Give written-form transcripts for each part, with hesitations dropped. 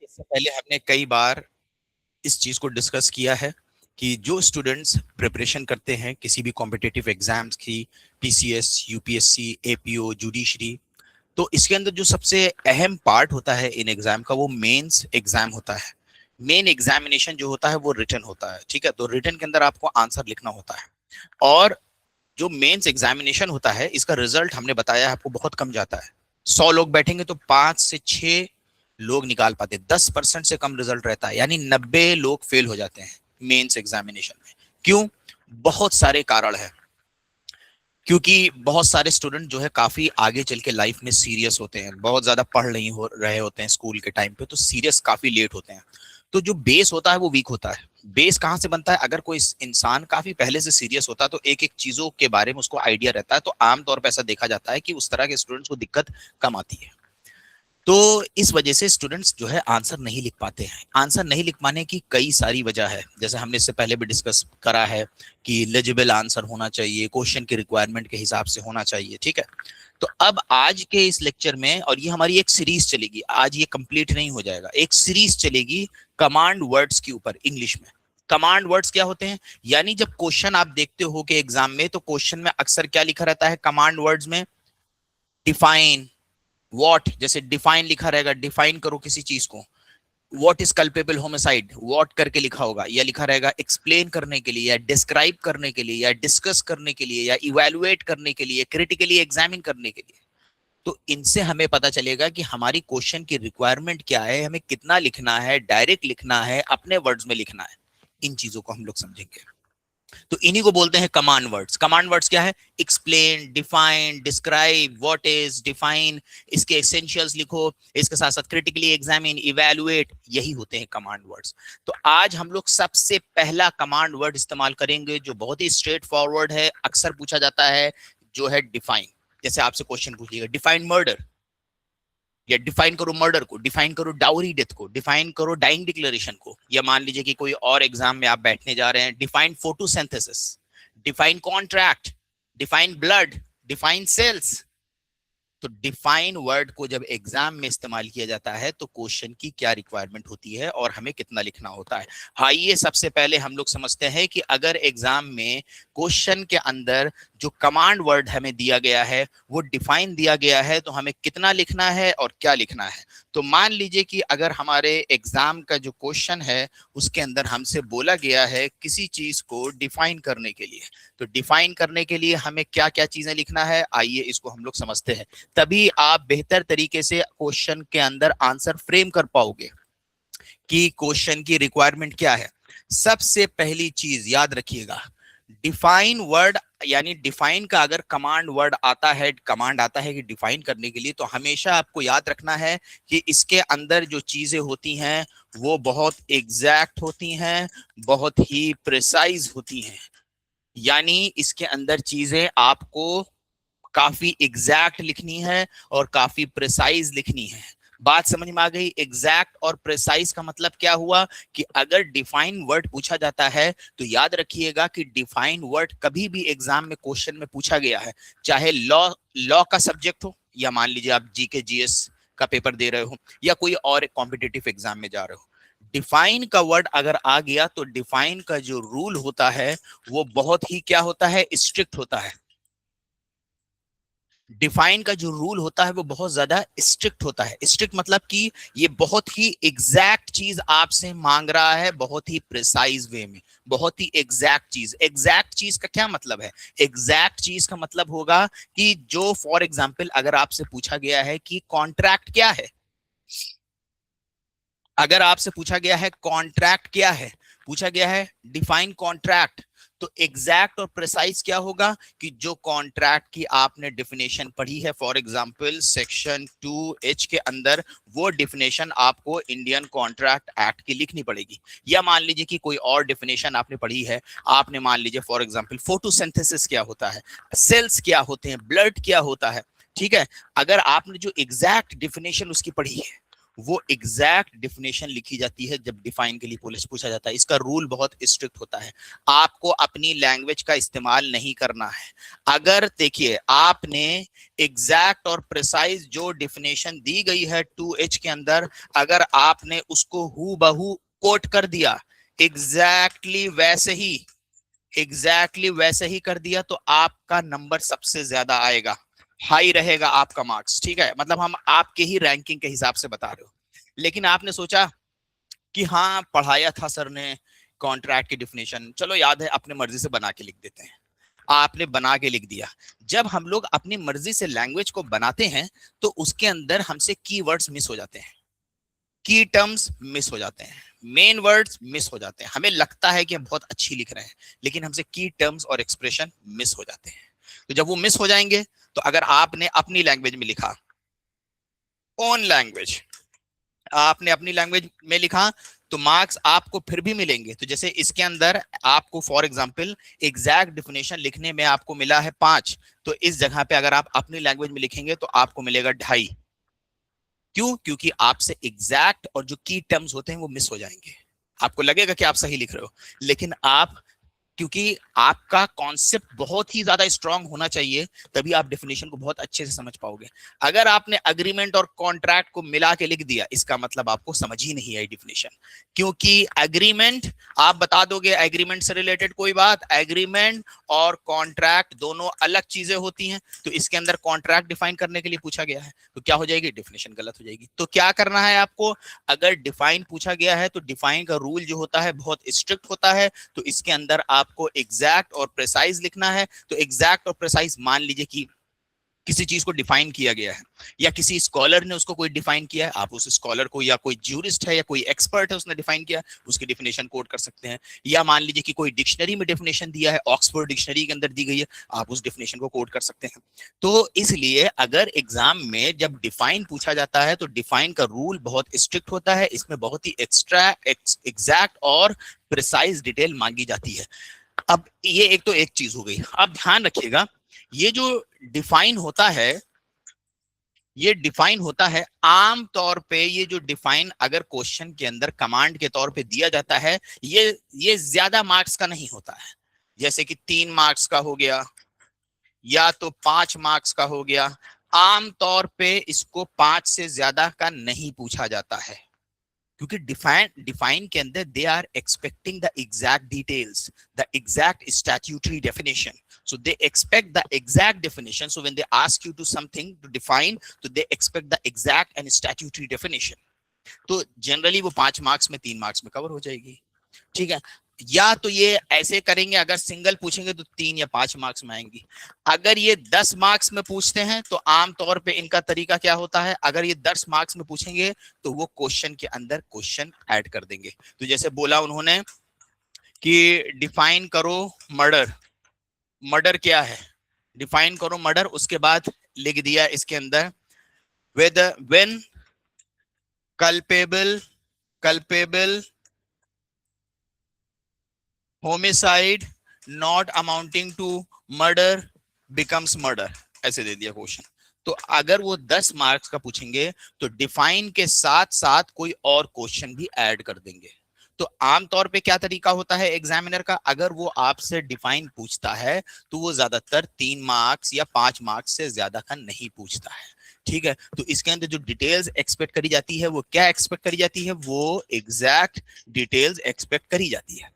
इससे पहले हमने कई बार इस चीज को डिस्कस किया है कि जो स्टूडेंट्स प्रिपरेशन करते हैं किसी भी कॉम्पिटिटिव एग्जाम्स की, पीसीएस, यूपीएससी, एपीओ, जुडिशरी, तो इसके अंदर जो सबसे अहम पार्ट होता है इन एग्जाम का वो मेंस एग्जाम होता है। मेन एग्जामिनेशन जो होता है वो रिटन होता है। ठीक है, तो रिटन के अंदर आपको आंसर लिखना होता है और जो मेंस एग्जामिनेशन होता है इसका रिजल्ट हमने बताया है आपको बहुत कम जाता है। 100 लोग बैठेंगे तो 5 से 6 लोग निकाल पाते, 10% से कम रिजल्ट रहता है, यानी 90 लोग फेल हो जाते हैं मेंस एग्जामिनेशन में। क्यों? बहुत सारे कारण है। क्योंकि बहुत सारे स्टूडेंट जो है काफी आगे चल के लाइफ में सीरियस होते हैं, बहुत ज्यादा पढ़ नहीं हो रहे होते हैं स्कूल के टाइम पे, तो सीरियस काफी लेट होते हैं। तो जो बेस होता है वो वीक होता है। बेस कहाँ से बनता है? अगर कोई इंसान काफी पहले से सीरियस होता है तो एक एक चीजों के बारे में उसको आइडिया रहता है, तो आमतौर पर ऐसा देखा जाता है कि उस तरह के स्टूडेंट्स को दिक्कत कम आती है। तो इस वजह से स्टूडेंट्स जो है आंसर नहीं लिख पाते हैं। आंसर नहीं लिख पाने की कई सारी वजह है, जैसे हमने इससे पहले भी डिस्कस करा है कि लेजिबल आंसर होना चाहिए, क्वेश्चन की रिक्वायरमेंट के हिसाब से होना चाहिए। ठीक है, तो अब आज के इस लेक्चर में, और ये हमारी एक सीरीज चलेगी, आज ये कंप्लीट नहीं हो जाएगा, एक सीरीज चलेगी कमांड वर्ड्स के ऊपर इंग्लिश में। कमांड वर्ड्स क्या होते हैं? यानी जब क्वेश्चन आप देखते हो कि एग्जाम में, तो क्वेश्चन में अक्सर क्या लिखा रहता है कमांड वर्ड्स में? डिफाइन, वॉट, जैसे डिफाइन लिखा रहेगा, डिफाइन करो किसी चीज को। What is culpable homicide, what करके लिखा होगा, या लिखा रहेगा एक्सप्लेन करने के लिए, या डिस्क्राइब करने के लिए, या डिस्कस करने के लिए, या इवेलुएट करने के लिए, क्रिटिकली एग्जामिन करने के लिए। तो इनसे हमें पता चलेगा कि हमारी क्वेश्चन की रिक्वायरमेंट क्या है, हमें कितना लिखना है, डायरेक्ट लिखना है, अपने वर्ड्स में लिखना है। इन चीजों को हम लोग समझेंगे। तो इन्हीं को बोलते हैं कमांड वर्ड्स। कमांड वर्ड्स क्या है? Explain, define, describe, what is, define, इसके एसेंशियल्स लिखो, इसके साथ साथ क्रिटिकली एग्जामिन, इवैल्यूएट, यही होते हैं कमांड वर्ड्स। तो आज हम लोग सबसे पहला कमांड वर्ड इस्तेमाल करेंगे जो बहुत ही स्ट्रेट फॉरवर्ड है, अक्सर पूछा जाता है, जो है डिफाइन। जैसे आपसे क्वेश्चन पूछिएगा डिफाइन मर्डर, या डिफाइन करो मर्डर को, डिफाइन करो डाउरी डेथ को, डिफाइन करो डाइंग डिक्लेरेशन को, या मान लीजिए कि कोई और एग्जाम में आप बैठने जा रहे हैं, define photosynthesis, define contract, define blood, define cells. तो डिफाइन वर्ड को जब एग्जाम में इस्तेमाल किया जाता है तो क्वेश्चन की क्या रिक्वायरमेंट होती है और हमें कितना लिखना होता है। आइए सबसे पहले हम लोग समझते हैं कि अगर एग्जाम में क्वेश्चन के अंदर जो कमांड वर्ड हमें दिया गया है वो डिफाइन दिया गया है तो हमें कितना लिखना है और क्या लिखना है। तो मान लीजिए कि अगर हमारे एग्जाम का जो क्वेश्चन है उसके अंदर हमसे बोला गया है किसी चीज को डिफाइन करने के लिए, तो डिफाइन करने के लिए हमें क्या क्या चीजें लिखना है, आइए इसको हम लोग समझते हैं। तभी आप बेहतर तरीके से क्वेश्चन के अंदर आंसर फ्रेम कर पाओगे कि क्वेश्चन की रिक्वायरमेंट क्या है। सबसे पहली चीज याद रखिएगा, डिफाइन वर्ड, यानी डिफाइन का अगर कमांड वर्ड आता है, कमांड आता है कि डिफाइन करने के लिए, तो हमेशा आपको याद रखना है कि इसके अंदर जो चीजें होती हैं वो बहुत एग्जैक्ट होती हैं, बहुत ही प्रिसाइज होती हैं। यानी इसके अंदर चीजें आपको काफी एग्जैक्ट लिखनी है और काफी प्रिसाइज लिखनी है। बात समझ में आ गई? एग्जैक्ट और प्रिसाइज का मतलब क्या हुआ कि अगर डिफाइन वर्ड पूछा जाता है तो याद रखिएगा कि डिफाइन वर्ड कभी भी एग्जाम में क्वेश्चन में पूछा गया है, चाहे लॉ का सब्जेक्ट हो, या मान लीजिए आप जीके जीएस का पेपर दे रहे हो, या कोई और कॉम्पिटिटिव एग्जाम में जा रहे हो, डिफाइन का वर्ड अगर आ गया तो डिफाइन का जो रूल होता है वो बहुत ही क्या होता है? स्ट्रिक्ट होता है। डिफाइन का जो रूल होता है वो बहुत ज्यादा स्ट्रिक्ट होता है। स्ट्रिक्ट मतलब कि ये बहुत ही एग्जैक्ट चीज आपसे मांग रहा है, बहुत ही प्रिसाइज वे में, बहुत ही एग्जैक्ट चीज। एग्जैक्ट चीज का क्या मतलब है? एग्जैक्ट चीज का मतलब होगा कि जो फॉर एग्जाम्पल अगर आपसे पूछा गया है कि कॉन्ट्रैक्ट क्या है, अगर आपसे पूछा गया है कॉन्ट्रैक्ट क्या है, पूछा गया है डिफाइन कॉन्ट्रैक्ट, तो एग्जैक्ट और प्रिसाइज क्या होगा कि जो कॉन्ट्रैक्ट की आपने डेफिनेशन पढ़ी है, फॉर एग्जांपल सेक्शन 2H के अंदर, वो डेफिनेशन आपको इंडियन कॉन्ट्रैक्ट एक्ट की लिखनी पड़ेगी। या मान लीजिए कि कोई और डेफिनेशन आपने पढ़ी है, आपने मान लीजिए फॉर एग्जांपल फोटोसिंथेसिस क्या होता है, सेल्स क्या होते हैं, ब्लड क्या होता है, ठीक है, अगर आपने जो एग्जैक्ट डेफिनेशन उसकी पढ़ी है वो एग्जैक्ट डिफिनेशन लिखी जाती है जब डिफाइन के लिए पूछा जाता है। इसका रूल बहुत स्ट्रिक्ट होता है, आपको अपनी लैंग्वेज का इस्तेमाल नहीं करना है। अगर देखिए आपने एग्जैक्ट और प्रिसाइज जो डिफिनेशन दी गई है 2H के अंदर, अगर आपने उसको हू बहू कोट कर दिया, एग्जैक्टली वैसे ही कर दिया, तो आपका नंबर सबसे ज्यादा आएगा, हाई रहेगा आपका मार्क्स। ठीक है, मतलब हम आपके ही रैंकिंग के हिसाब से बता रहे हो। लेकिन आपने सोचा कि हाँ पढ़ाया था सर ने कॉन्ट्रैक्ट की डिफिनेशन, चलो याद है अपने मर्जी से बना के लिख देते हैं। आपने बना के लिख दिया। जब हम लोग अपनी मर्जी से लैंग्वेज को बनाते हैं तो उसके अंदर हमसे कीवर्ड्स मिस हो जाते हैं, की टर्म्स मिस हो जाते हैं, मेन वर्ड्स मिस हो जाते हैं। हमें लगता है कि हम बहुत अच्छी लिख रहे हैं, लेकिन हमसे की टर्म्स और एक्सप्रेशन मिस हो जाते हैं। तो जब वो मिस हो जाएंगे, तो अगर आपने अपनी लैंग्वेज में लिखा, ओन लैंग्वेज, आपने अपनी लैंग्वेज में लिखा, तो मार्क्स आपको फिर भी मिलेंगे। तो जैसे इसके अंदर आपको फॉर एग्जांपल एग्जैक्ट डिफिनेशन लिखने में आपको मिला है 5, तो इस जगह पे अगर आप अपनी लैंग्वेज में लिखेंगे तो आपको मिलेगा 2.5। क्यों? क्योंकि आपसे एग्जैक्ट और जो की टर्म्स होते हैं वो मिस हो जाएंगे। आपको लगेगा कि आप सही लिख रहे हो, लेकिन आप, क्योंकि आपका कॉन्सेप्ट बहुत ही ज्यादा स्ट्रांग होना चाहिए, तभी आप डेफिनेशन को बहुत अच्छे से समझ पाओगे। अगर आपने अग्रीमेंट और कॉन्ट्रैक्ट को मिला के लिख दिया, इसका मतलब आपको समझ ही नहीं आई डिफिनेशन। क्योंकि एग्रीमेंट, आप बता दोगे एग्रीमेंट से रिलेटेड कोई बात, एग्रीमेंट और कॉन्ट्रैक्ट दोनों अलग चीजें होती हैं। तो इसके अंदर कॉन्ट्रैक्ट डिफाइन करने के लिए पूछा गया है, तो क्या हो जाएगी, डेफिनेशन गलत हो जाएगी। तो क्या करना है आपको, अगर डिफाइन पूछा गया है तो डिफाइन का रूल जो होता है बहुत स्ट्रिक्ट होता है। तो इसके अंदर आपको एग्जैक्ट और प्रिसाइज लिखना है। तो एग्जैक्ट और प्रिसाइज, मान लीजिए कि किसी चीज को डिफाइन किया गया है, या किसी स्कॉलर ने उसको कोई डिफाइन किया है, आप उस स्कॉलर को, या कोई ज्यूरिस्ट है या कोई एक्सपर्ट है उसने डिफाइन किया, उसकी डिफिनेशन कोट कर सकते हैं। या मान लीजिए कि कोई डिक्शनरी में डिफिनेशन दिया है, ऑक्सफोर्ड डिक्शनरी के अंदर दी गई है, आप उस डिफिनेशन को कोट कर सकते हैं। तो इसलिए अगर एग्जाम में जब डिफाइन पूछा जाता है तो डिफाइन का रूल बहुत स्ट्रिक्ट होता है, इसमें बहुत ही एक्स्ट्रा एग्जैक्ट और प्रिसाइज डिटेल मांगी जाती है। अब ये एक तो एक चीज हो गई। अब ध्यान रखिएगा, ये जो डिफाइन होता है, ये डिफाइन होता है आम तौर पे, ये जो डिफाइन अगर क्वेश्चन के अंदर कमांड के तौर पे दिया जाता है, ये ज्यादा मार्क्स का नहीं होता है। जैसे कि 3 मार्क्स का हो गया, या तो 5 मार्क्स का हो गया। आम तौर पे इसको 5 से ज्यादा का नहीं पूछा जाता है, क्योंकि डिफाइन के अंदर they are expecting the exact details, the exact statutory definition. So they expect the exact definition. So when they ask you to something to define, so they expect the exact and statutory definition. तो generally वो 5 marks में 3 marks में cover हो जाएगी। ठीक है, या तो ये ऐसे करेंगे, अगर सिंगल पूछेंगे तो 3 या 5 मार्क्स में आएंगी। अगर ये 10 मार्क्स में पूछते हैं तो आमतौर पे इनका तरीका क्या होता है, अगर ये 10 मार्क्स में पूछेंगे तो वो क्वेश्चन के अंदर क्वेश्चन ऐड कर देंगे। तो जैसे बोला उन्होंने कि डिफाइन करो मर्डर, मर्डर क्या है, डिफाइन करो मर्डर, उसके बाद लिख दिया इसके अंदर when culpable homicide not amounting to murder becomes murder, ऐसे दे दिया क्वेश्चन। तो अगर वो 10 मार्क्स का पूछेंगे तो डिफाइन के साथ साथ कोई और क्वेश्चन भी ऐड कर देंगे। तो आमतौर पे क्या तरीका होता है एग्जामिनर का, अगर वो आपसे डिफाइन पूछता है तो वो ज्यादातर 3 मार्क्स या 5 मार्क्स से ज्यादा का नहीं पूछता है। ठीक है, तो इसके अंदर जो डिटेल्स एक्सपेक्ट करी जाती है वो क्या एक्सपेक्ट करी जाती है, वो एग्जैक्ट डिटेल्स एक्सपेक्ट करी जाती है।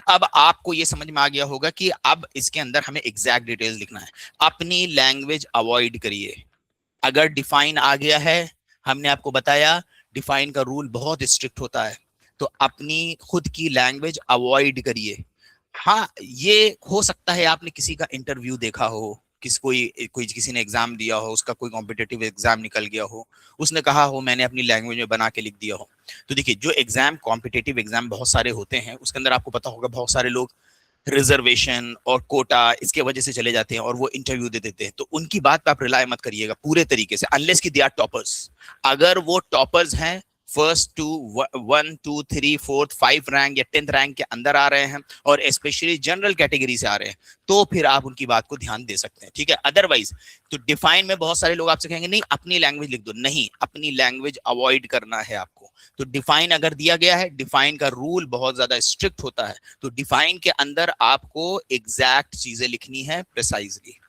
अब आपको ये समझ में आ गया होगा कि अब इसके अंदर हमें एग्जैक्ट डिटेल्स लिखना है। अपनी लैंग्वेज अवॉइड करिए। अगर डिफाइन आ गया है, हमने आपको बताया डिफाइन का रूल बहुत स्ट्रिक्ट होता है, तो अपनी खुद की लैंग्वेज अवॉइड करिए। हाँ, ये हो सकता है आपने किसी का इंटरव्यू देखा हो, किसी ने एग्जाम दिया हो, उसका कोई कॉम्पिटिटिव एग्जाम निकल गया हो, उसने कहा हो मैंने अपनी लैंग्वेज में बना के लिख दिया हो। तो देखिए, जो एग्जाम कॉम्पिटिटिव एग्जाम बहुत सारे होते हैं, उसके अंदर आपको पता होगा बहुत सारे लोग रिजर्वेशन और कोटा इसके वजह से चले जाते हैं और वो इंटरव्यू दे देते हैं। तो उनकी बात पे आप रिलाय मत करिएगा पूरे तरीके से, अनलेस कि दे आर टॉपर्स। अगर वो टॉपर्स हैं फर्स्ट टू 1 2 3 4 5 रैंक या 10th रैंक के अंदर आ रहे हैं और स्पेशली जनरल कैटेगरी से आ रहे हैं, तो फिर आप उनकी बात को ध्यान दे सकते हैं, ठीक है। अदरवाइज तो डिफाइन में बहुत सारे लोग आपसे कहेंगे नहीं अपनी लैंग्वेज लिख दो, नहीं, अपनी लैंग्वेज अवॉइड करना है आपको। तो डिफाइन अगर दिया गया है, डिफाइन का रूल बहुत ज्यादा स्ट्रिक्ट होता है, तो डिफाइन के अंदर आपको एग्जैक्ट चीजें लिखनी है प्रिसाइजली।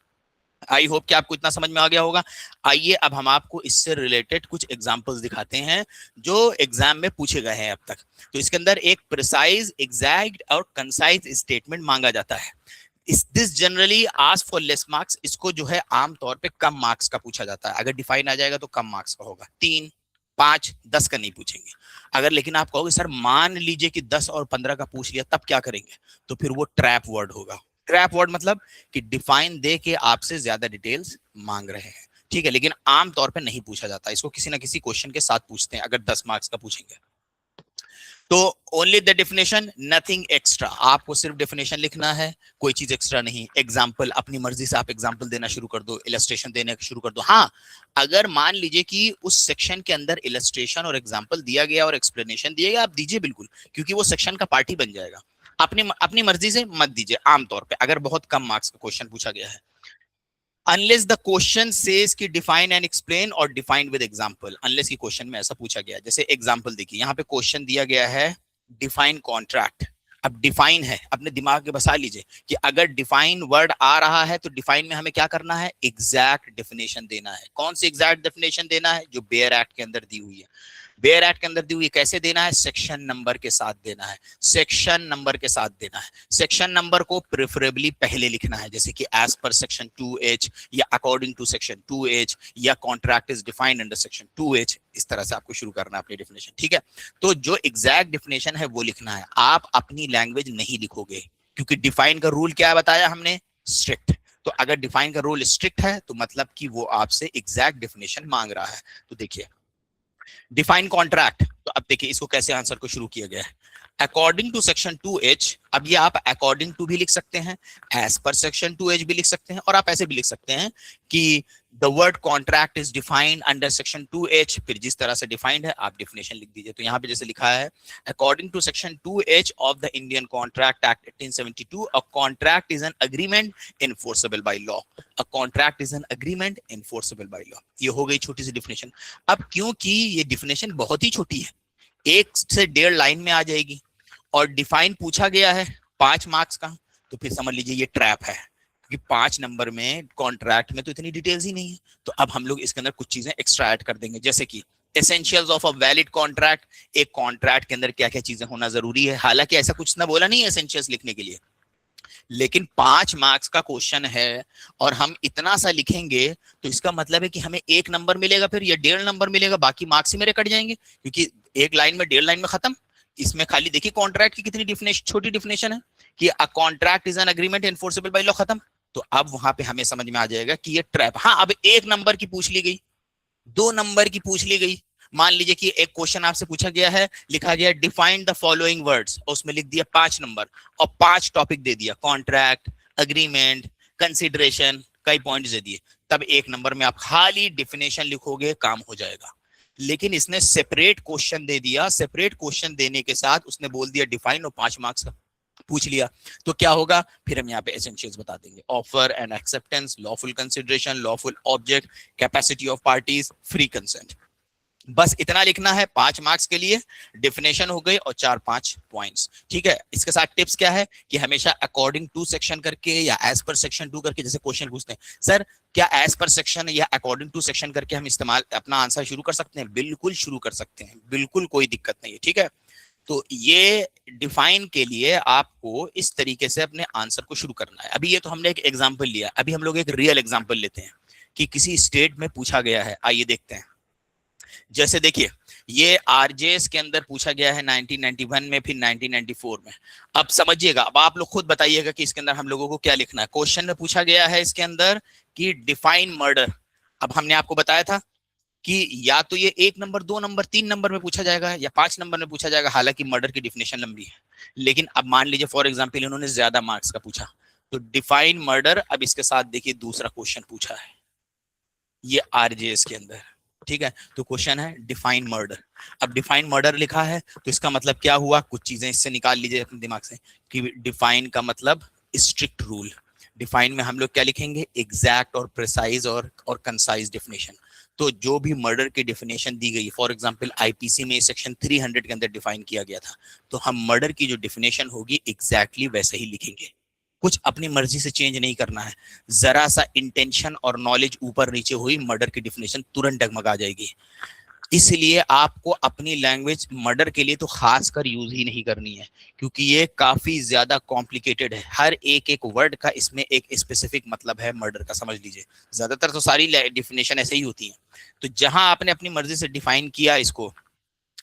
आई होप कि आपको इतना समझ में आ गया होगा। आइए अब हम आपको इससे रिलेटेड कुछ एग्जांपल्स दिखाते हैं जो एग्जाम में पूछे गए हैं अब तक। तो इसके अंदर एक प्रिसाइज, एग्जैक्ट और कंसाइज स्टेटमेंट मांगा जाता है। This generally ask for less marks. इसको जो है आमतौर पे कम मार्क्स का पूछा जाता है। अगर डिफाइन आ जाएगा तो कम मार्क्स का होगा, 3 5 10 का नहीं पूछेंगे। अगर लेकिन आप कहोगे सर मान लीजिए कि 10 और 15 का पूछ लिया तब क्या करेंगे, तो फिर वो ट्रैप वर्ड होगा। ट्रैप वर्ड मतलब कि डिफाइन दे के आपसे ज्यादा डिटेल्स मांग रहे हैं, ठीक है, लेकिन आमतौर पे नहीं पूछा जाता। इसको किसी ना किसी क्वेश्चन के साथ पूछते हैं अगर 10 मार्क्स का पूछेंगे तो। Only the definition, nothing extra. आपको सिर्फ डेफिनेशन लिखना है, कोई चीज एक्स्ट्रा नहीं। एग्जाम्पल अपनी मर्जी से आप एग्जाम्पल देना शुरू कर दो, इलस्ट्रेशन देना शुरू कर दो। हाँ, अगर मान लीजिए कि उस सेक्शन के अंदर इलस्ट्रेशन और एग्जाम्पल दिया गया और एक्सप्लेनेशन दिया गया, आप दीजिए बिल्कुल, क्योंकि वो सेक्शन का पार्ट ही बन जाएगा। अपनी अपनी मर्जी से मत दीजिए आमतौर पे अगर बहुत कम मार्क्स का क्वेश्चन पूछा गया है। अनलेस द क्वेश्चन सेज कि डिफाइन एंड एक्सप्लेन और डिफाइन विद एग्जांपल, अनलेस की क्वेश्चन में ऐसा पूछा गया है। जैसे एग्जांपल देखिए, यहाँ पे क्वेश्चन दिया गया है डिफाइन कॉन्ट्रैक्ट। अब डिफाइन है, अपने दिमाग में बसा लीजिए कि अगर डिफाइन वर्ड आ रहा है तो डिफाइन में हमें क्या करना है, एग्जैक्ट डेफिनेशन देना है। कौन सी एग्जैक्ट डेफिनेशन देना है, जो बेयर एक्ट के अंदर दी हुई है। बेयर एक्ट के अंदर दी हुई कैसे देना है, सेक्शन नंबर के साथ देना है। सेक्शन नंबर के साथ देना है। सेक्शन नंबर को प्रेफरेबली पहले लिखना है, जैसे कि एज पर सेक्शन 2H या अकॉर्डिंग टू सेक्शन 2H या contract is defined under section 2H। इस तरह से आपको शुरू करना है अपनी डेफिनेशन, ठीक है। तो जो एग्जैक्ट डेफिनेशन है वो लिखना है। आप अपनी लैंग्वेज नहीं लिखोगे, क्योंकि डिफाइन का रूल क्या बताया हमने, स्ट्रिक्ट। तो अगर डिफाइन का रूल स्ट्रिक्ट है तो मतलब कि वो आपसे एग्जैक्ट डेफिनेशन मांग रहा है। तो देखिए डिफाइन कॉन्ट्रैक्ट, तो अब देखिए इसको कैसे आंसर को शुरू किया गया है। अकॉर्डिंग टू सेक्शन 2H, अब ये आप अकॉर्डिंग टू भी लिख सकते हैं, एज पर सेक्शन 2H भी लिख सकते हैं, और आप ऐसे भी लिख सकते हैं कि the void contract is defined under section 2H। फिर जिस तरह से डिफाइंड है आप डेफिनेशन लिख दीजिए। तो यहाँ पे जैसे लिखा है according to section 2H of the Indian contract act 1872, a contract is an agreement enforceable by law. A contract is an agreement enforceable by law. ये हो गई छोटी सी डेफिनेशन। अब क्योंकि ये डेफिनेशन बहुत ही छोटी है, 1 से 1.5 लाइन में आ जाएगी, और डिफाइन पूछा गया है 5 मार्क्स का, तो फिर समझ लीजिए ये ट्रैप है, क्योंकि 5 नंबर में कॉन्ट्रैक्ट में तो इतनी डिटेल्स ही नहीं है। तो अब हम लोग इसके अंदर कुछ चीजें एक्स्ट्रा ऐड कर देंगे, जैसे कि essentials of a valid contract. एक कॉन्ट्रैक्ट के अंदर क्या क्या चीजें होना जरूरी है, हालांकि ऐसा कुछ ना बोला नहीं एसेंशियल्स लिखने के लिए, लेकिन 5 मार्क्स का क्वेश्चन है और हम इतना सा लिखेंगे तो इसका मतलब है कि हमें 1 नंबर मिलेगा फिर, या 1.5 नंबर मिलेगा, बाकी मार्क्स ही मेरे कट जाएंगे, क्योंकि एक लाइन में 1.5 लाइन में खत्म। इसमें खाली देखिए कॉन्ट्रैक्ट की कितनी डिफिनेशन, छोटी डिफिनेशन है कि अ contract is an agreement enforceable by law, खत्म। तो अब वहां पे हमें समझ में आ जाएगा कि ये ट्रैप। हाँ, अब 1 नंबर की पूछ ली गई, 2 नंबर की पूछ ली गई। मान लीजिए कि एक क्वेश्चन आपसे पूछा गया है, लिखा गया डिफाइन द फॉलोइंग वर्ड्स, और उसमें लिख दिया 5 नंबर और 5 टॉपिक दे दिया, कॉन्ट्रैक्ट, अग्रीमेंट, कंसिडरेशन, कई पॉइंट्स दे दिए। तब 1 नंबर में आप खाली डिफिनेशन लिखोगे, काम हो जाएगा। लेकिन इसने सेपरेट क्वेश्चन दे दिया, सेपरेट क्वेश्चन देने के साथ उसने बोल दिया डिफाइन और 5 मार्क्स का पूछ लिया, तो क्या होगा, फिर हम यहाँ पे एसेंशियल्स बता देंगे। Offer and acceptance, lawful consideration, lawful object, capacity of parties, free consent. बस इतना लिखना है 5 मार्क्स के लिए। डेफिनेशन हो गई और 4-5 पॉइंट्स, ठीक है। इसके साथ टिप्स क्या है कि हमेशा अकॉर्डिंग टू सेक्शन करके या एज पर सेक्शन 2 करके, जैसे क्वेश्चन पूछते हैं सर क्या एज पर सेक्शन या अकॉर्डिंग टू सेक्शन करके हम इस्तेमाल अपना आंसर शुरू कर सकते हैं, बिल्कुल शुरू कर सकते हैं, बिल्कुल कोई दिक्कत नहीं है, ठीक है। तो ये डिफाइन के लिए आपको इस तरीके से अपने आंसर को शुरू करना है। अभी ये तो हमने एक एग्जाम्पल लिया, अभी हम लोग एक रियल एग्जाम्पल लेते हैं कि किसी स्टेट में पूछा गया है। आइए देखते हैं। जैसे देखिए ये आरजेएस के अंदर पूछा गया है 1991 में, फिर 1994 में। अब समझिएगा, अब आप लोग खुद बताइएगा कि इसके अंदर हम लोगों को क्या लिखना है। क्वेश्चन में पूछा गया है इसके अंदर कि डिफाइन मर्डर। अब हमने आपको बताया था कि या तो ये 1 नंबर, 2 नंबर, 3 नंबर में पूछा जाएगा या 5 नंबर में पूछा जाएगा, हालांकि मर्डर की डिफिनेशन लंबी है। लेकिन अब मान लीजिए फॉर एग्जाम्पल इन्होंने ज्यादा मार्क्स का पूछा, तो डिफाइन मर्डर। अब इसके साथ देखिए दूसरा क्वेश्चन पूछा है ये आरजेएस के अंदर, ठीक है। तो क्वेश्चन है डिफाइन मर्डर। अब डिफाइन मर्डर लिखा है तो इसका मतलब क्या हुआ, कुछ चीजें इससे निकाल लीजिए अपने दिमाग से कि डिफाइन का मतलब स्ट्रिक्ट रूल। डिफाइन में हम लोग क्या लिखेंगे, एग्जैक्ट और प्रिसाइज और कंसाइज डेफिनेशन। तो जो भी मर्डर की डेफिनेशन दी गई, फॉर एग्जांपल आईपीसी में सेक्शन 300 के अंदर डिफाइन किया गया था, तो हम मर्डर की जो डेफिनेशन होगी एग्जैक्टली वैसे ही लिखेंगे, कुछ अपनी मर्जी से चेंज नहीं करना है। जरा सा इंटेंशन और नॉलेज ऊपर नीचे हुई, मर्डर की डेफिनेशन तुरंत डगमगा जाएगी। इसलिए आपको अपनी लैंग्वेज मर्डर के लिए तो खास कर यूज ही नहीं करनी है, क्योंकि ये काफी ज्यादा कॉम्प्लिकेटेड है। हर एक एक वर्ड का इसमें एक स्पेसिफिक मतलब है मर्डर का, समझ लीजिए। ज्यादातर तो सारी डिफिनेशन ऐसे ही होती है। तो जहां आपने अपनी मर्जी से डिफाइन किया इसको,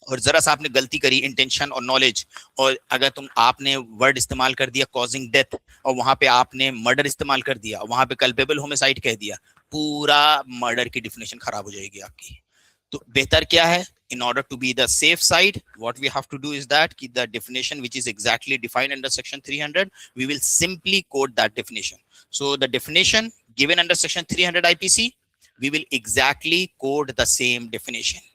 और जरा सा आपने गलती करी इंटेंशन और नॉलेज, और अगर आपने वर्ड इस्तेमाल कर दिया कॉजिंग डेथ, और वहां पे आपने मर्डर इस्तेमाल कर दिया, वहां पे कल्पेबल होमिसाइड कह दिया, पूरा मर्डर की डिफिनेशन खराब हो जाएगी आपकी। तो बेहतर क्या है, in order to be the safe side, what we have to do is that the definition which is exactly defined under section 300, we will simply quote that definition. So the definition given under section 300 IPC, we will exactly quote the same definition.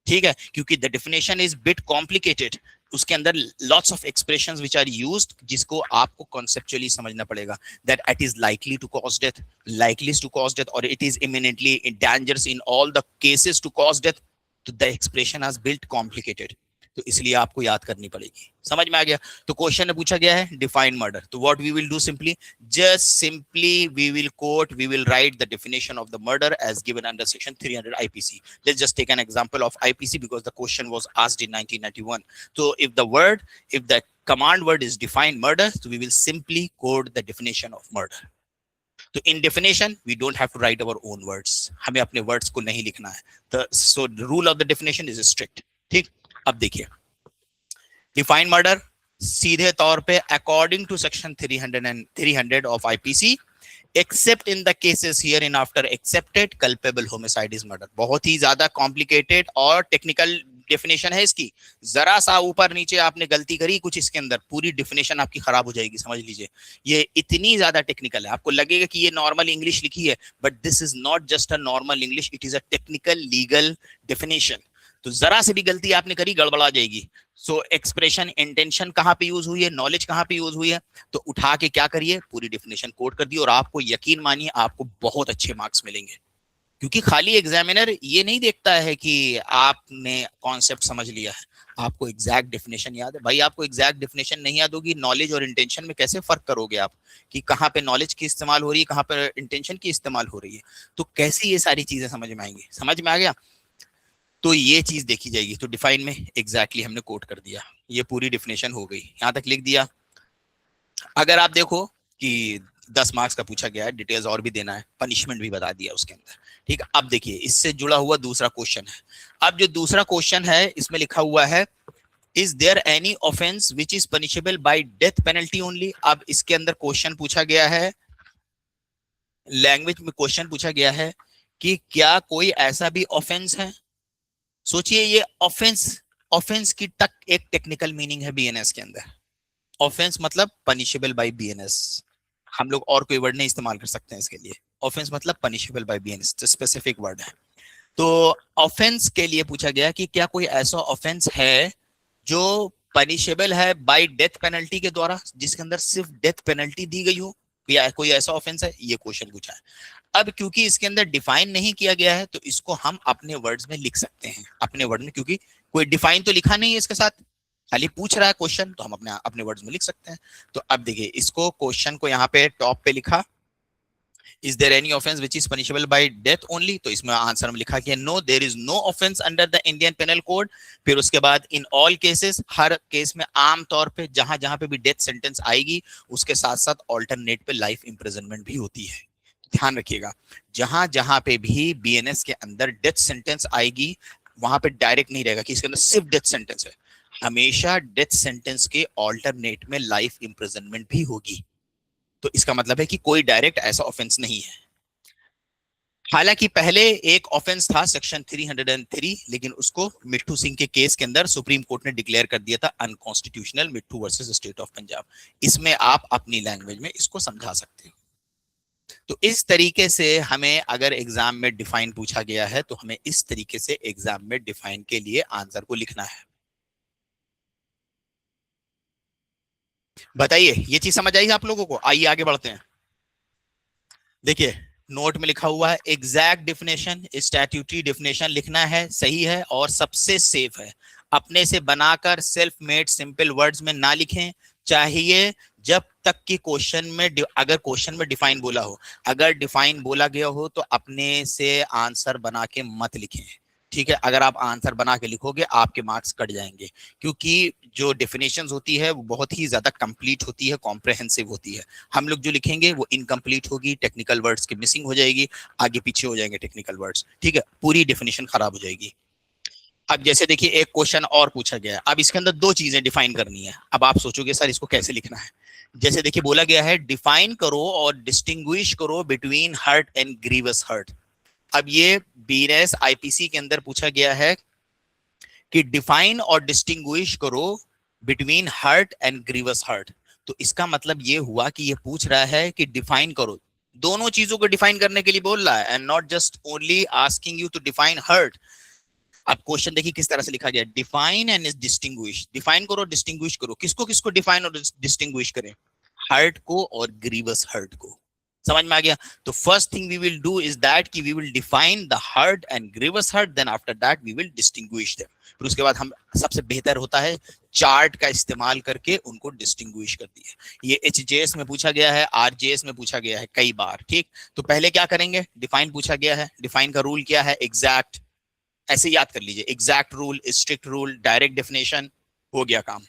ठीक है, क्योंकि the definition is bit complicated, उसके अंदर lots of expressions which are used, जिसको आपको conceptually समझना पड़ेगा। That it is likely to cause death, likely to cause death, और it is imminently in dangerous in all the cases to cause death. तो the expression has built complicated, तो इसलिए आपको याद करनी पड़ेगी। समझ में आ गया? तो क्वेश्चन में पूछा गया है डिफाइन मर्डर, तो what we will do, simply just simply we will quote, we will write the definition of the murder as given under section 300 IPC. Let's just take an example of IPC because the question was asked in 1991. So if the command word is defined murder, so we will simply quote the definition of murder. तो in definition we don't have to write our own words, हमें अपने words को नहीं लिखना है। So rule of the definition is strict. ठीक, अब देखिए डिफाइन मर्डर सीधे तौर पे according to section 300 of IPC, except in the cases here in after excepted, culpable homicide is murder. बहुत ही ज्यादा कॉम्प्लिकेटेड और टेक्निकल डेफिनेशन है इसकी। जरा सा ऊपर नीचे आपने गलती करी कुछ इसके अंदर, पूरी डेफिनेशन आपकी खराब हो जाएगी, समझ लीजिए। ये इतनी ज्यादा टेक्निकल है, आपको लगेगा कि ये नॉर्मल इंग्लिश लिखी है, but this is not just a normal English, it is a technical legal definition. तो जरा से भी गलती आपने करी गड़बड़ा जाएगी। सो एक्सप्रेशन इंटेंशन कहाँ पे यूज हुई है, नॉलेज कहाँ पे यूज हुई है, तो उठा के क्या करिए, पूरी डेफिनेशन कोट कर दी, और आपको यकीन मानिए आपको बहुत अच्छे मार्क्स मिलेंगे। क्योंकि खाली एग्जामिनर ये नहीं देखता है कि आपने कॉन्सेप्ट समझ लिया है, आपको एग्जैक्ट डेफिनेशन याद है। भाई आपको एग्जैक्ट डेफिनेशन नहीं याद होगी, नॉलेज और इंटेंशन में कैसे फर्क करोगे आप, कि कहाँ पे नॉलेज की इस्तेमाल हो रही है, कहाँ पे इंटेंशन की इस्तेमाल हो रही है, तो कैसे ये सारी चीजें समझ में आएंगी। समझ में आ गया? तो ये चीज देखी जाएगी। तो डिफाइन में एग्जैक्टली हमने कोट कर दिया, ये पूरी डिफिनेशन हो गई, यहां तक लिख दिया। अगर आप देखो कि 10 मार्क्स का पूछा गया है, डिटेल्स और भी देना है, पनिशमेंट भी बता दिया उसके अंदर। ठीक, अब देखिए इससे जुड़ा हुआ दूसरा क्वेश्चन है। अब जो दूसरा क्वेश्चन है इसमें लिखा हुआ है, is there any offence which is punishable by death penalty only. अब इसके अंदर क्वेश्चन पूछा गया है, लैंग्वेज में क्वेश्चन पूछा गया है कि क्या कोई ऐसा भी ऑफेंस है। सोचिए ये ऑफेंस, ऑफेंस की तक एक टेक्निकल मीनिंग है बीएनएस के अंदर। ऑफेंस मतलब पनिशेबल बाय बीएनएस, हम लोग और कोई वर्ड नहीं इस्तेमाल कर सकते हैं इसके लिए। ऑफेंस मतलब पनिशेबल बाय बीएनएस, तो स्पेसिफिक वर्ड है। तो ऑफेंस के लिए पूछा गया कि क्या कोई ऐसा ऑफेंस है जो पनिशेबल है बाय डेथ पेनल्टी के द्वारा, जिसके अंदर सिर्फ डेथ पेनल्टी दी गई हो, या कोई ऐसा ऑफेंस है, ये क्वेश्चन पूछा है। अब क्योंकि इसके अंदर डिफाइन नहीं किया गया है, तो इसको हम अपने वर्ड्स में लिख सकते हैं, अपने वर्ड में, क्योंकि कोई डिफाइन तो लिखा नहीं है इसके साथ, खाली पूछ रहा है क्वेश्चन, तो हम अपने अपने वर्ड्स में लिख सकते हैं। तो अब देखिए इसको, क्वेश्चन को यहाँ पे टॉप पे लिखा, is there any offence which is punishable by death only, तो इसमें आंसर में लिखा कि no there is no offence under the Indian Penal Code. फिर उसके बाद इन ऑल केसेस, हर केस में आम तौर पे जहां जहां पे भी डेथ सेंटेंस आएगी उसके साथ साथ ऑल्टरनेट पे लाइफ इंप्रिजनमेंट भी होती है। ध्यान रखिएगा, जहां जहां पे भी बीएनएस के अंदर डेथ सेंटेंस आएगी वहां पे डायरेक्ट नहीं रहेगा कि इसके अंदर सिर्फ डेथ सेंटेंस है, हमेशा डेथ सेंटेंस के ऑल्टरनेट में लाइफ इंप्रिजनमेंट भी होगी। तो इसका मतलब है कि कोई डायरेक्ट ऐसा ऑफेंस नहीं है। हालांकि पहले एक ऑफेंस था सेक्शन 303, लेकिन उसको मिट्ठू सिंह के केस के अंदर सुप्रीम कोर्ट ने डिक्लेयर कर दिया था unconstitutional, Mitthu versus state of Punjab. इसमें आप अपनी लैंग्वेज में इसको समझा सकते हो। तो इस तरीके से हमें अगर एग्जाम में डिफाइन पूछा गया है तो हमें इस तरीके से एग्जाम में डिफाइन के लिए आंसर को लिखना है। बताइए ये चीज समझ आई आप लोगों को? आइए आगे बढ़ते हैं। देखिए नोट में लिखा हुआ है एग्जैक्ट डिफिनेशन, स्टैट्यूटरी डिफिनेशन लिखना है, सही है और सबसे सेफ है। अपने से बनाकर सेल्फ मेड सिंपल वर्ड्स में ना लिखें, चाहिए जब तक कि क्वेश्चन में अगर क्वेश्चन में डिफाइन बोला हो, अगर डिफाइन बोला गया हो तो अपने से आंसर बना के मत लिखें। ठीक है, अगर आप आंसर बना के लिखोगे आपके मार्क्स कट जाएंगे, क्योंकि जो डेफिनेशंस होती है वो बहुत ही ज्यादा कंप्लीट होती है, कॉम्प्रहेंसिव होती है। हम लोग जो लिखेंगे वो इनकम्प्लीट होगी, टेक्निकल वर्ड्स की मिसिंग हो जाएगी, आगे पीछे हो जाएंगे टेक्निकल वर्ड्स, ठीक है, पूरी डेफिनेशन खराब हो जाएगी। अब जैसे देखिए एक क्वेश्चन और पूछा गया है, अब इसके अंदर दो चीजें डिफाइन करनी है। अब आप सोचोगे सर इसको कैसे लिखना है। जैसे देखिए बोला गया है डिफाइन करो और डिस्टिंग्विश करो between hurt and grievous hurt. अब ये बीएनएस आईपीसी के अंदर पूछा गया है कि डिफाइन और डिस्टिंग्विश करो between hurt and grievous hurt. तो इसका मतलब ये हुआ कि ये पूछ रहा है कि डिफाइन करो, दोनों चीजों को डिफाइन करने के लिए बोल रहा है, and not just only asking you to define hurt. अब क्वेश्चन देखिए किस तरह से लिखा गया, डिफाइन एंड डिस्टिंग्विश, डिफाइन करो डिस्टिंग्विश करो, किसको किसको डिफाइन और डिस्टिंग्विश करें, हर्ट को और ग्रीवस हर्ट को। समझ में आ गया? तो first thing we will do is that कि we will define the hurt and grievous hurt, then after that we will distinguish them. फिर उसके बाद हम सबसे बेहतर होता है चार्ट का इस्तेमाल करके उनको डिस्टिंग्विश कर दिए। ये एचजेएस में पूछा गया है, आरजेएस में पूछा गया है कई बार। ठीक, तो पहले क्या करेंगे, डिफाइन पूछा गया है, डिफाइन का रूल क्या है, एग्जैक्ट, ऐसे याद कर लीजिए, exact rule, strict rule, direct definition, हो गया काम।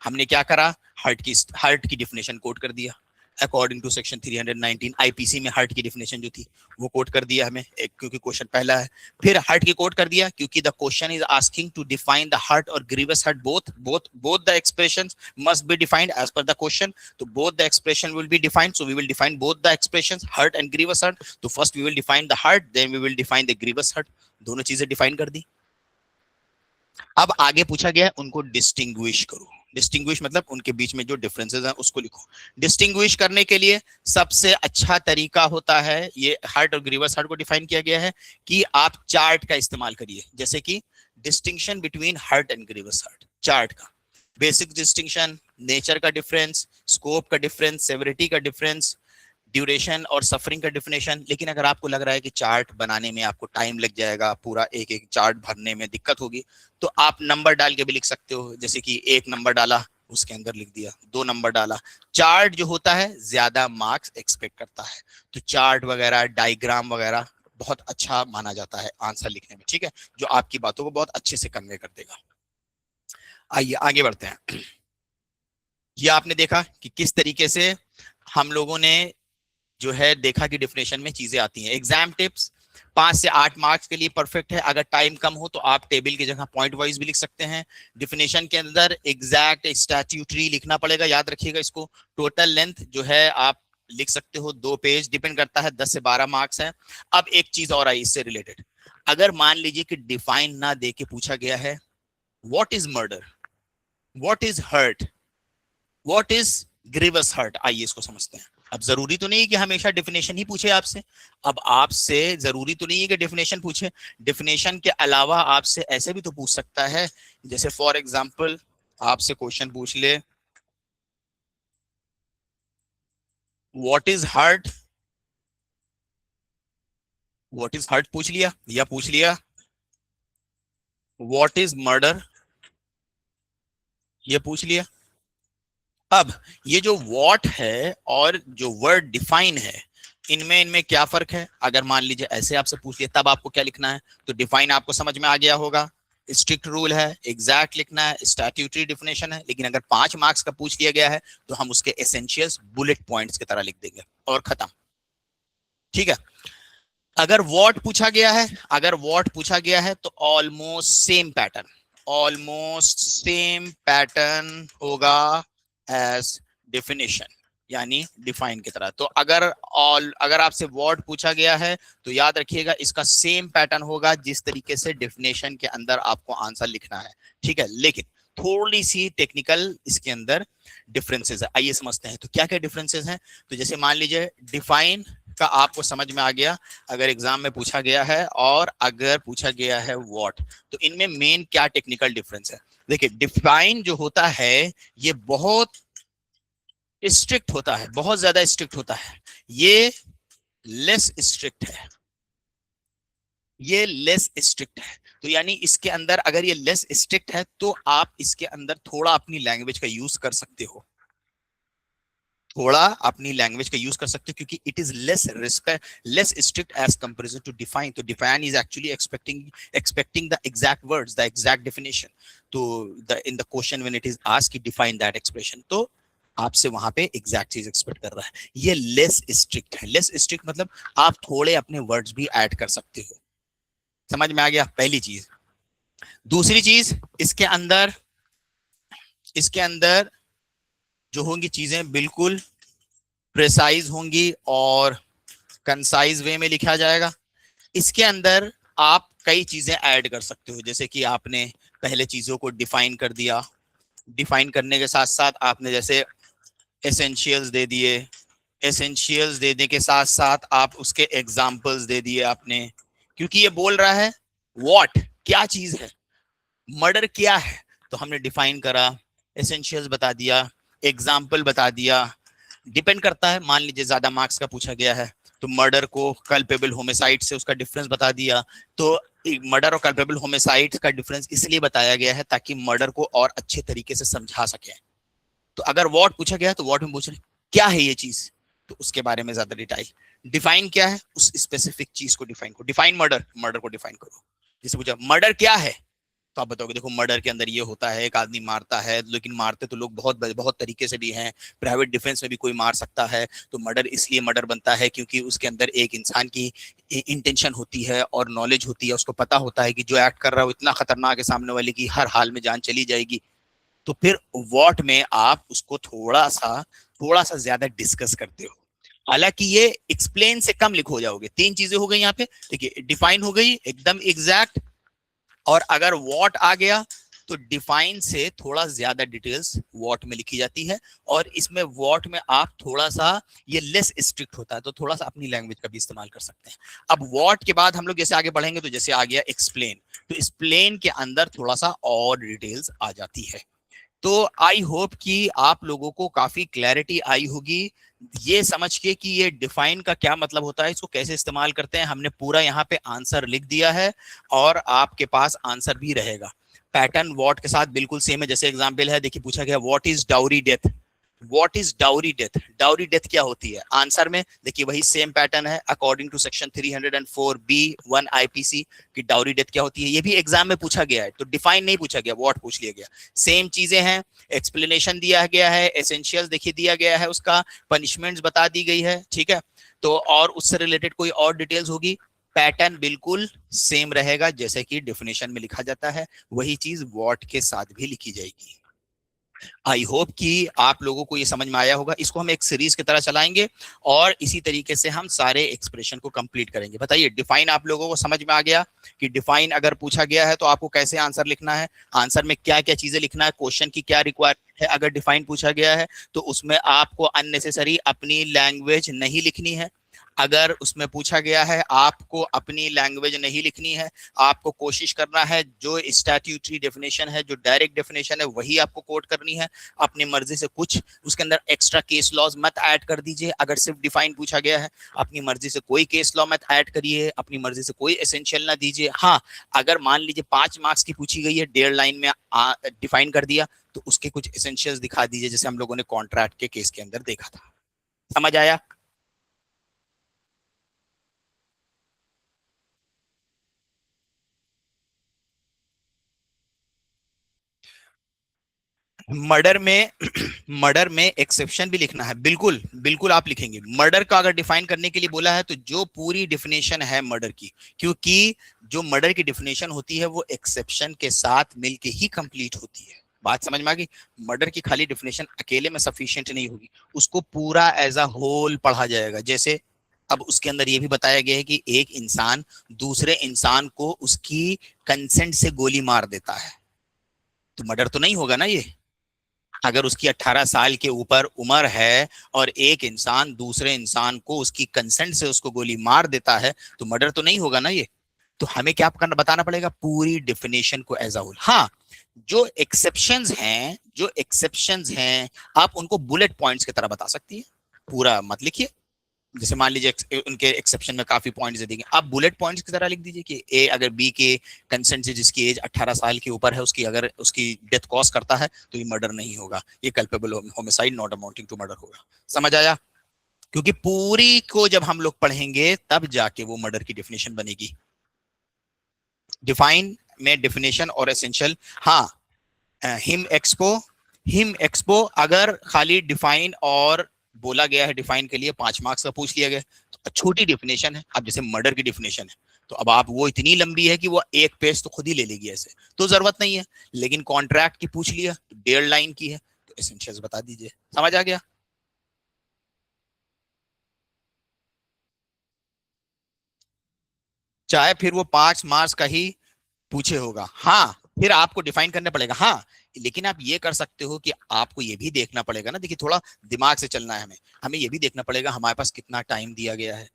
हमने क्या करा, हर्ट की डेफिनेशन कोट कर दिया अकॉर्डिंग टू सेक्शन 319 आईपीसी में। हर्ट की डेफिनेशन जो थी वो कोट कर दिया हमें, एक क्योंकि क्वेश्चन पहला है। फिर हर्ट की कोट कर दिया क्योंकि the question is asking to define the hurt और grievous hurt, both the expressions must be defined as per the question. तो both the expression will be defined, so we will define both the expressions hurt and grievous hurt. तो first we will define the hurt, then we will define the grievous hurt, दोनों चीजें define कर दी। अब आगे पूछा गया है उनको डिस्टिंग्विश करो। डिस्टिंग्विश मतलब उनके बीच में जो डिफरेंसेस हैं उसको लिखो। डिस्टिंग्विश करने के लिए सबसे अच्छा तरीका होता है, ये हर्ट और ग्रीवस हर्ट को डिफाइन किया गया है कि आप चार्ट का इस्तेमाल करिए। जैसे कि distinction between hurt and grievous hurt, chart का बेसिक डिस्टिंक्शन, नेचर का डिफरेंस, स्कोप का डिफरेंस, सेवरिटी का डिफरेंस, ड्यूरेशन और सफरिंग का डिफिनेशन। लेकिन अगर आपको लग रहा है कि चार्ट बनाने में आपको टाइम लग जाएगा, पूरा एक एक चार्ट भरने में दिक्कत होगी, तो आप नंबर डाल के भी लिख सकते हो। जैसे कि एक नंबर डाला उसके अंदर लिख दिया, दो नंबर डाला। चार्ट जो होता है ज्यादा मार्क्स एक्सपेक्ट करता है, तो चार्ट वगैरह डायग्राम वगैरह बहुत अच्छा माना जाता है आंसर लिखने में। ठीक है, जो आपकी बातों को बहुत अच्छे से कन्वे कर देगा। आइए आगे बढ़ते हैं। ये आपने देखा कि किस तरीके से हम लोगों ने जो है देखा कि डिफिनेशन में चीजें आती हैं। एग्जाम टिप्स 5 से 8 मार्क्स के लिए परफेक्ट है। अगर टाइम कम हो तो आप टेबल की जगह पॉइंट वाइज भी लिख सकते हैं। डिफिनेशन के अंदर एग्जैक्ट स्टैट्यूटरी लिखना पड़ेगा, याद रखिएगा इसको। टोटल लेंथ जो है आप लिख सकते हो 2 पेज, डिपेंड करता है, 10 से 12 मार्क्स है। अब एक चीज और आई इससे रिलेटेड, अगर मान लीजिए कि डिफाइन ना दे के पूछा गया है what is murder, what is hurt, what is grievous hurt, आइए इसको समझते हैं। अब जरूरी तो नहीं है कि हमेशा डेफिनेशन ही पूछे आपसे। अब आपसे जरूरी तो नहीं है कि डेफिनेशन पूछे, डेफिनेशन के अलावा आपसे ऐसे भी तो पूछ सकता है। जैसे फॉर एग्जांपल आपसे क्वेश्चन पूछ ले what is hurt, what is hurt पूछ लिया, या पूछ लिया व्हाट इज मर्डर, ये पूछ लिया। अब ये जो वॉट है और जो वर्ड डिफाइन है, इनमें इनमें क्या फर्क है? अगर मान लीजिए ऐसे आपसे पूछ लिया तब आपको क्या लिखना है? तो डिफाइन आपको समझ में आ गया होगा, स्ट्रिक्ट रूल है, एग्जैक्ट लिखना है, स्टैट्यूटरी डिफिनेशन है। लेकिन अगर 5 मार्क्स का पूछ लिया गया है तो हम उसके एसेंशियल्स बुलेट पॉइंट्स की तरह लिख देंगे और खत्म। ठीक है, अगर वॉट पूछा गया है, अगर वॉट पूछा गया है तो almost same pattern, almost same pattern होगा एज डेफिनेशन, यानी डिफाइन की तरह। तो अगर आपसे वर्ड पूछा गया है तो याद रखिएगा इसका सेम पैटर्न होगा जिस तरीके से डेफिनेशन के अंदर आपको आंसर लिखना है। ठीक है, लेकिन थोड़ी सी टेक्निकल इसके अंदर डिफरेंसेस है, आइए समझते हैं। तो क्या क्या डिफरेंसेस हैं? तो जैसे मान लीजिए डिफाइन का आपको समझ में आ गया अगर एग्जाम में पूछा गया है, और अगर पूछा गया है व्हाट, तो इनमें मेन क्या टेक्निकल डिफरेंस है। देखिए डिफाइन जो होता है ये बहुत स्ट्रिक्ट होता है, बहुत ज्यादा स्ट्रिक्ट होता है। ये लेस स्ट्रिक्ट है, ये लेस स्ट्रिक्ट है। तो यानी इसके अंदर अगर ये लेस स्ट्रिक्ट है तो आप इसके अंदर थोड़ा अपनी लैंग्वेज का यूज कर सकते हो, थोड़ा अपनी लैंग्वेज का यूज कर सकते हो, क्योंकि it is less respect, less strict as comparison to define. तो define is actually expecting the exact words, the exact definition. तो in the question when it is asked define that expression, तो आपसे वहां पे एग्जैक्ट चीज expect कर रहा है। ये लेस स्ट्रिक्ट है। लेस स्ट्रिक्ट मतलब आप थोड़े अपने वर्ड्स भी ऐड कर सकते हो। समझ में आ गया पहली चीज। दूसरी चीज, इसके अंदर जो होंगी चीजें बिल्कुल प्रिसाइज होंगी और कंसाइज वे में लिखा जाएगा। इसके अंदर आप कई चीजें ऐड कर सकते हो, जैसे कि आपने पहले चीजों को डिफाइन कर दिया, डिफाइन करने के साथ साथ आपने जैसे एसेंशियल्स दे दिए, एसेंशियल्स देने के साथ साथ आप उसके एग्जाम्पल्स दे दिए आपने, क्योंकि ये बोल रहा है व्हाट क्या चीज है, मर्डर क्या है, तो हमने डिफाइन करा, एसेंशियल्स बता दिया, एग्जाम्पल बता दिया। डिपेंड करता है, मान लीजिए ज्यादा मार्क्स का पूछा गया है तो मर्डर को कल्पेबल होमिसाइड से उसका डिफरेंस बता दिया। तो मर्डर और कल्पेबल होमिसाइड का डिफरेंस इसलिए बताया गया है ताकि मर्डर को और अच्छे तरीके से समझा सके। तो अगर व्हाट पूछा गया तो व्हाट में पूछ रहे क्या है ये चीज, तो उसके बारे में ज्यादा डिटेल। डिफाइन क्या है, उस स्पेसिफिक चीज को डिफाइन करो। डिफाइन मर्डर, मर्डर को डिफाइन करो। जैसे पूछा मर्डर क्या है, तो आप बताओगे देखो मर्डर के अंदर ये होता है, एक आदमी मारता है, लेकिन मारते तो लोग बहुत बहुत तरीके से भी हैं, प्राइवेट डिफेंस में भी कोई मार सकता है। तो मर्डर इसलिए मर्डर बनता है क्योंकि उसके अंदर एक इंसान की इंटेंशन होती है और नॉलेज होती है, उसको पता होता है कि जो एक्ट कर रहा है वो इतना खतरनाक है सामने वाले की हर हाल में जान चली जाएगी। तो फिर वॉट में आप उसको थोड़ा सा ज्यादा डिस्कस करते हो। हालांकि ये एक्सप्लेन से कम लिखो जाओगे। तीन चीजें हो गई यहाँ पे, देखिए डिफाइन हो गई एकदम एग्जैक्ट, और अगर वॉट आ गया तो डिफाइन से थोड़ा ज्यादा डिटेल्स वॉट में लिखी जाती है। और इसमें वॉट में आप थोड़ा सा, ये लेस स्ट्रिक्ट होता है तो थोड़ा सा अपनी लैंग्वेज का भी इस्तेमाल कर सकते हैं। अब वॉट के बाद हम लोग जैसे आगे बढ़ेंगे तो जैसे आ गया एक्सप्लेन, तो एक्सप्लेन के अंदर थोड़ा सा और डिटेल्स आ जाती है। तो आई होप कि आप लोगों को काफी क्लैरिटी आई होगी ये समझ के कि ये डिफाइन का क्या मतलब होता है, इसको कैसे इस्तेमाल करते हैं। हमने पूरा यहाँ पे आंसर लिख दिया है और आपके पास आंसर भी रहेगा। पैटर्न व्हाट के साथ बिल्कुल सेम है। जैसे एग्जांपल है, देखिए पूछा गया what is dowry death, what is dowry death, dowry death क्या होती है। आंसर में देखिए वही सेम पैटर्न है, according to section 304B1 IPC कि डाउरी डेथ क्या होती है। ये भी एग्जाम में पूछा गया है, तो डिफाइन नहीं पूछा गया, व्हाट पूछ लिया गया। सेम चीजें हैं, एक्सप्लेनेशन दिया गया है, एसेंशियल्स देखिए दिया गया है, उसका पनिशमेंट्स बता दी गई है, ठीक है। तो और उससे रिलेटेड कोई और डिटेल्स होगी, पैटर्न बिल्कुल सेम रहेगा जैसे कि डेफिनेशन में लिखा जाता है, वही चीज व्हाट के साथ भी लिखी जाएगी। आई होप कि आप लोगों को ये समझ में आया होगा। इसको हम एक सीरीज की तरह चलाएंगे और इसी तरीके से हम सारे एक्सप्रेशन को कंप्लीट करेंगे। बताइए डिफाइन आप लोगों को समझ में आ गया कि डिफाइन अगर पूछा गया है तो आपको कैसे आंसर लिखना है, आंसर में क्या क्या चीजें लिखना है, क्वेश्चन की क्या रिक्वायरमेंट है। अगर डिफाइन पूछा गया है तो उसमें आपको अननेसेसरी अपनी लैंग्वेज नहीं लिखनी है। अगर उसमें पूछा गया है आपको अपनी लैंग्वेज नहीं लिखनी है, आपको कोशिश करना है जो स्टैट्यूटरी डेफिनेशन है, जो डायरेक्ट डेफिनेशन है वही आपको कोट करनी है। अपनी मर्जी से कुछ उसके अंदर एक्स्ट्रा केस लॉज मत ऐड कर दीजिए। अगर सिर्फ डिफाइन पूछा गया है अपनी मर्जी से कोई केस लॉ मत ऐड करिए, अपनी मर्जी से कोई एसेंशियल ना दीजिए। हाँ, अगर मान लीजिए 5 मार्क्स की पूछी गई है, 1.5 लाइन में डिफाइन कर दिया तो उसके कुछ एसेंशियल्स दिखा दीजिए, जैसे हम लोगों ने कॉन्ट्रैक्ट के केस के अंदर देखा था। समझ आया? मर्डर में मर्डर में एक्सेप्शन भी लिखना है, बिल्कुल बिल्कुल आप लिखेंगे। मर्डर का अगर डिफाइन करने के लिए बोला है तो जो पूरी डिफिनेशन है मर्डर की, क्योंकि जो मर्डर की डिफिनेशन होती है वो एक्सेप्शन के साथ मिलके ही कंप्लीट होती है। बात समझ में आ गई? मर्डर की खाली डिफिनेशन अकेले में सफिशिएंट नहीं होगी, उसको पूरा एज अ होल पढ़ा जाएगा। जैसे अब उसके अंदर ये भी बताया गया है कि एक इंसान दूसरे इंसान को उसकी कंसेंट से गोली मार देता है, तो मर्डर तो नहीं होगा ना ये। अगर उसकी 18 साल के ऊपर उम्र है और एक इंसान दूसरे इंसान को उसकी कंसेंट से उसको गोली मार देता है, तो मर्डर तो नहीं होगा ना ये। तो हमें क्या करना, बताना पड़ेगा पूरी डेफिनेशन को एज अ होल। हाँ, जो एक्सेप्शंस हैं आप उनको बुलेट पॉइंट्स की तरह बता सकती है, पूरा मत लिखिए। जैसे मान लीजिए उनके एक्सेप्शन में काफी पॉइंट्स दे देंगे, आप बुलेट पॉइंट्स की तरह लिख दीजिए कि ए अगर बी के कंसेंट से जिसकी एज 18 साल के ऊपर है उसकी अगर उसकी डेथ कॉज करता है तो ये मर्डर नहीं होगा, ये culpable homicide not amounting to murder होगा। समझ आया? क्योंकि पूरी को जब हम लोग पढ़ेंगे तब जाके वो मर्डर की डेफिनेशन बनेगी। डिफाइन में डेफिनेशन और एसेंशियल। हाँ, हिम एक्सपो अगर खाली डिफाइन और बोला गया है, डिफाइन के लिए 5 मार्क्स का पूछ लिया गया तो छोटी डेफिनेशन है। अब जैसे मर्डर की डेफिनेशन है तो अब आप वो इतनी लंबी है कि वो एक पेज तो खुद ही ले लेगी, ऐसे तो जरूरत नहीं है। लेकिन कॉन्ट्रैक्ट की पूछ लिया तो 1.5 लाइन की है, तो एसेंशियल्स बता दीजिए। समझ आ गया? चाहे फिर वो 5 मार्क्स का ही पूछे होगा। हाँ, फिर आपको डिफाइन करना पड़ेगा। हाँ, लेकिन आप ये कर सकते हो कि आपको ये भी देखना पड़ेगा ना, देखिए थोड़ा दिमाग से चलना है हमें। हमें ये भी देखना पड़ेगा हमारे पास कितना टाइम दिया गया है।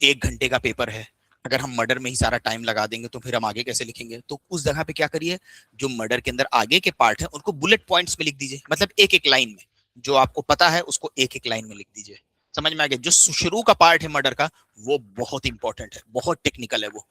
1 घंटे का पेपर है, अगर हम मर्डर में ही सारा टाइम लगा देंगे तो फिर हम आगे कैसे लिखेंगे? तो उस जगह पे क्या करिए, जो मर्डर के अंदर आगे के पार्ट है उनको बुलेट पॉइंट्स में लिख दीजिए, मतलब एक एक लाइन में। जो आपको पता है उसको एक एक लाइन में लिख दीजिए। समझ में आ गया? जो शुरू का पार्ट है मर्डर का वो बहुत इंपॉर्टेंट है, बहुत टेक्निकल है वो।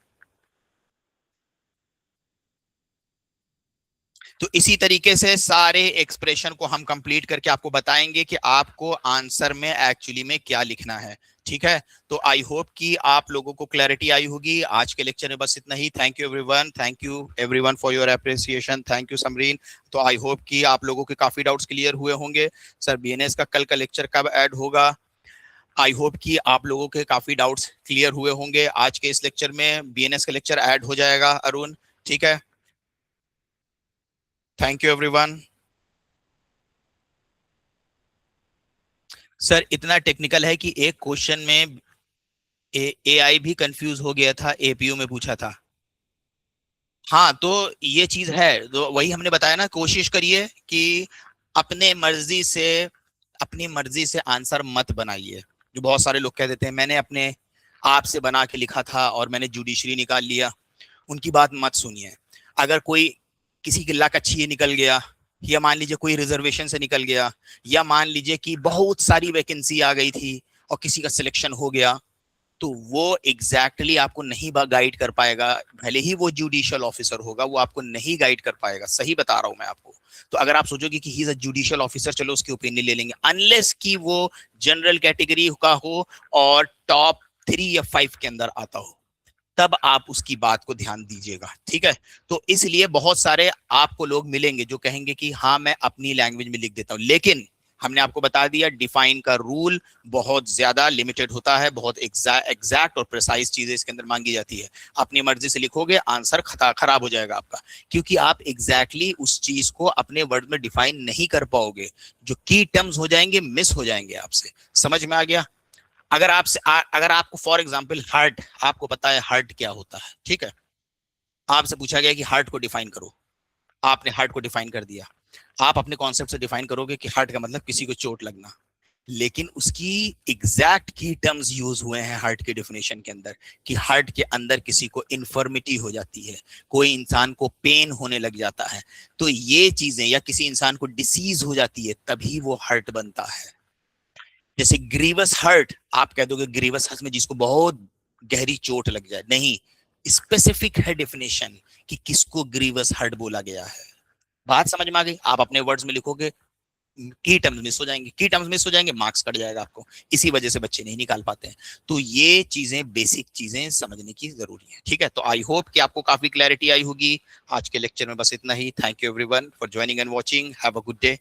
तो इसी तरीके से सारे एक्सप्रेशन को हम कंप्लीट करके आपको बताएंगे कि आपको आंसर में एक्चुअली में क्या लिखना है। ठीक है, तो आई होप कि आप लोगों को क्लैरिटी आई होगी। आज के लेक्चर में बस इतना ही। Thank you everyone, thank you everyone for your appreciation, thank you Samreen. तो आई होप कि आप लोगों के काफी डाउट्स क्लियर हुए होंगे। सर बीएनएस का कल का लेक्चर कब ऐड होगा? आई होप कि आप लोगों के काफी डाउट्स क्लियर हुए होंगे। आज के इस लेक्चर में बीएनएस का लेक्चर ऐड हो जाएगा अरुण। ठीक है, थैंक यू एवरीवन। सर इतना टेक्निकल है कि एक क्वेश्चन में एआई भी कंफ्यूज हो गया था, एपीयू में पूछा था। हाँ, तो ये चीज है, तो वही हमने बताया ना, कोशिश करिए कि अपने मर्जी से अपनी मर्जी से आंसर मत बनाइए। जो बहुत सारे लोग कह देते हैं मैंने अपने आप से बना के लिखा था और मैंने जुडिशरी निकाल लिया, उनकी बात मत सुनिए। अगर कोई किसी की लक अच्छी है निकल गया, या मान लीजिए कोई रिजर्वेशन से निकल गया, या मान लीजिए कि बहुत सारी वैकेंसी आ गई थी और किसी का सिलेक्शन हो गया, तो वो एग्जैक्टली exactly आपको नहीं गाइड कर पाएगा। भले ही वो जुडिशियल ऑफिसर होगा, वो आपको नहीं गाइड कर पाएगा। सही बता रहा हूं मैं आपको। तो अगर आप सोचोगे कि he is a judicial officer, चलो उसकी ओपिनियन ले लेंगे, अनलेस कि वो जनरल कैटेगरी का हो और टॉप 3 या 5 के अंदर आता हो, तब आप उसकी बात को ध्यान दीजिएगा। ठीक है, तो इसलिए बहुत सारे आपको लोग मिलेंगे जो कहेंगे कि हाँ मैं अपनी लैंग्वेज में लिख देता हूं, लेकिन हमने आपको बता दिया डिफाइन का रूल बहुत ज्यादा लिमिटेड होता है, बहुत एग्जैक्ट और प्रिसाइज चीजें इसके अंदर मांगी जाती है। अपनी मर्जी से लिखोगे आंसर खराब हो जाएगा आपका, क्योंकि आप एग्जैक्टली उस चीज को अपने वर्ड में डिफाइन नहीं कर पाओगे। जो की टर्म्स हो जाएंगे मिस हो जाएंगे आपसे। समझ में आ गया? अगर आपको फॉर एग्जाम्पल हार्ट, आपको पता है हार्ट क्या होता है, ठीक है, आपसे पूछा गया कि हार्ट को डिफाइन करो, आपने हार्ट को डिफाइन कर दिया। आप अपने कॉन्सेप्ट से डिफाइन करोगे कि हार्ट का मतलब किसी को चोट लगना, लेकिन उसकी एग्जैक्ट की टर्म्स यूज हुए हैं हार्ट के डेफिनेशन के अंदर, कि हार्ट के अंदर किसी को इन्फर्मिटी हो जाती है, कोई इंसान को पेन होने लग जाता है, तो ये चीजें, या किसी इंसान को डिसीज हो जाती है तभी वो हार्ट बनता है। जैसे ग्रीवस हर्ट, आप कह दोगे ग्रीवस हर्ट में जिसको बहुत गहरी चोट लग जाए, नहीं, स्पेसिफिक है डेफिनेशन कि किसको ग्रीवस हर्ट बोला गया है। बात समझ में आ गई? आप अपने वर्ड्स में लिखोगे, की टर्म्स मिस हो जाएंगे, की टर्म्स मिस हो जाएंगे, मार्क्स कट जाएगा आपको। इसी वजह से बच्चे नहीं निकाल पाते हैं। तो ये चीजें, बेसिक चीजें समझने की जरूरी है। ठीक है, तो आई होप कि आपको काफी क्लैरिटी आई होगी। आज के लेक्चर में बस इतना ही। Thank you everyone for joining and watching. Have a good day.